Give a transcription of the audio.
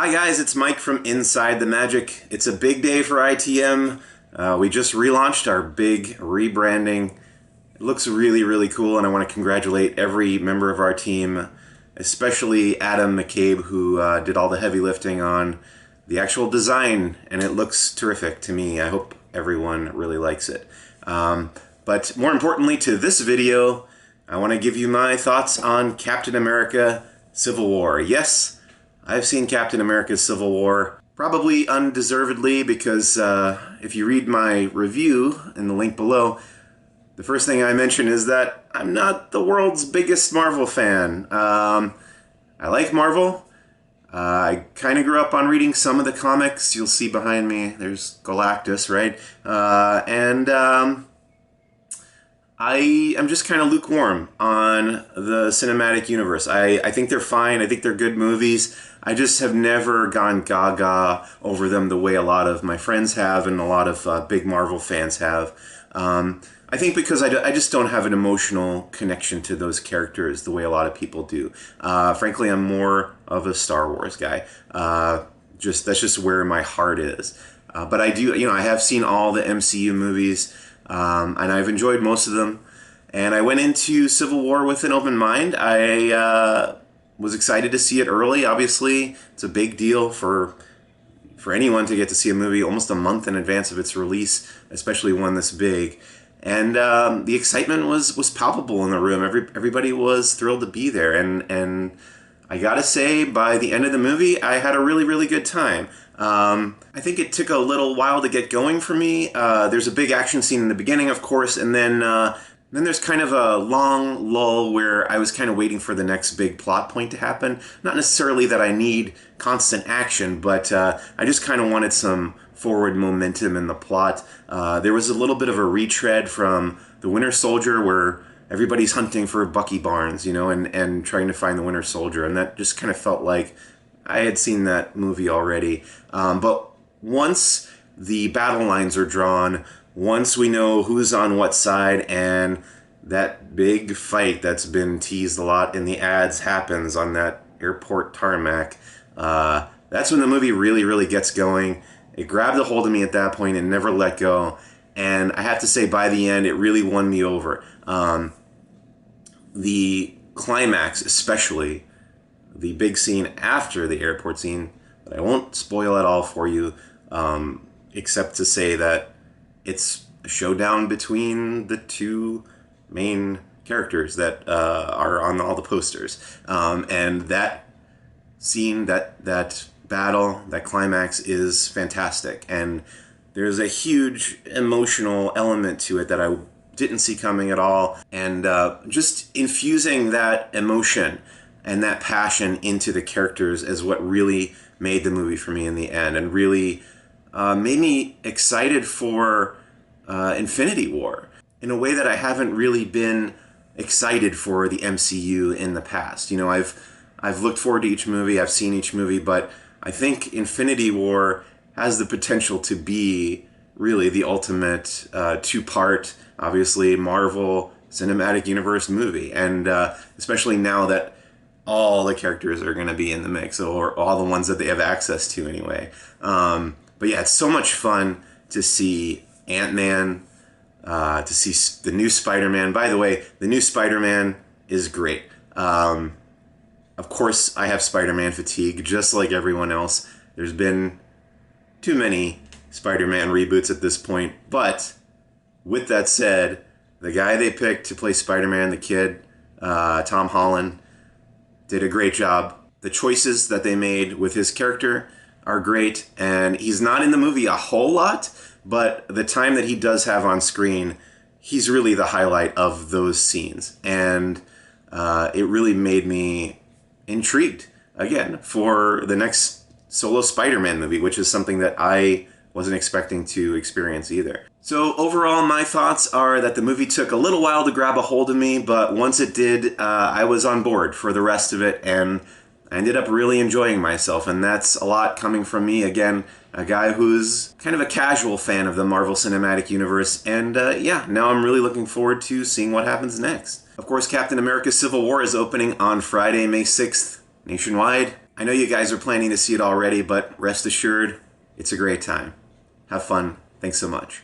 Hi guys, it's Mike from Inside the Magic. It's a big day for ITM. We just relaunched our big rebranding. It looks really, really cool, and I want to congratulate every member of our team, especially Adam McCabe, who did all the heavy lifting on the actual design, and it looks terrific to me. I hope everyone really likes it. But more importantly to this video, I want to give you my thoughts on Captain America Civil War. Yes, I've seen Captain America Civil War, probably undeservedly, because if you read my review in the link below, the first thing I mention is that I'm not the world's biggest Marvel fan. I like Marvel. I kind of grew up on reading some of the comics. You'll see behind me, there's Galactus, right? I am just kind of lukewarm on the cinematic universe. I think they're fine. I think they're good movies. I just have never gone gaga over them the way a lot of my friends have and a lot of big Marvel fans have. I think because I just don't have an emotional connection to those characters the way a lot of people do. Frankly, I'm more of a Star Wars guy. That's just where my heart is. But I do, I have seen all the MCU movies. And I've enjoyed most of them. And I went into Civil War with an open mind. I was excited to see it early. Obviously, it's a big deal for anyone to get to see a movie almost a month in advance of its release, especially one this big. And the excitement was palpable in the room. Everybody was thrilled to be there. And I gotta say, by the end of the movie, I had a really, really good time. I think it took a little while to get going for me. There's a big action scene in the beginning, of course, and then there's kind of a long lull where I was kind of waiting for the next big plot point to happen. Not necessarily that I need constant action, but I just kind of wanted some forward momentum in the plot. There was a little bit of a retread from The Winter Soldier where everybody's hunting for Bucky Barnes, and trying to find the Winter Soldier, and that just kind of felt like I had seen that movie already. But once the battle lines are drawn, once we know who's on what side, and that big fight that's been teased a lot in the ads happens on that airport tarmac, that's when the movie really, really gets going. It grabbed a hold of me at that point and never let go. And I have to say, by the end, it really won me over. The climax, especially, the big scene after the airport scene, but I won't spoil it all for you, except to say that it's a showdown between the two main characters that are on all the posters. And that scene, that battle, that climax is fantastic. And there's a huge emotional element to it that I didn't see coming at all. And just infusing that emotion and that passion into the characters is what really made the movie for me in the end, and really made me excited for Infinity War in a way that I haven't really been excited for the MCU in the past. I've looked forward to each movie, I've seen each movie, but I think Infinity War has the potential to be really the ultimate two-part, obviously, Marvel Cinematic Universe movie, and especially now that all the characters are going to be in the mix, or all the ones that they have access to anyway. But yeah, it's so much fun to see Ant-Man, to see the new Spider-Man. By the way, the new Spider-Man is great. Of course, I have Spider-Man fatigue, just like everyone else. There's been too many Spider-Man reboots at this point. But with that said, the guy they picked to play Spider-Man, the kid, Tom Holland, did a great job. The choices that they made with his character are great, and he's not in the movie a whole lot, but the time that he does have on screen, he's really the highlight of those scenes. And it really made me intrigued, again, for the next solo Spider-Man movie, which is something that I wasn't expecting to experience either. So overall, my thoughts are that the movie took a little while to grab a hold of me, but once it did, I was on board for the rest of it, and I ended up really enjoying myself, and that's a lot coming from me, again, a guy who's kind of a casual fan of the Marvel Cinematic Universe, and yeah, now I'm really looking forward to seeing what happens next. Of course, Captain America Civil War is opening on Friday, May 6th, nationwide. I know you guys are planning to see it already, but rest assured, it's a great time. Have fun. Thanks so much.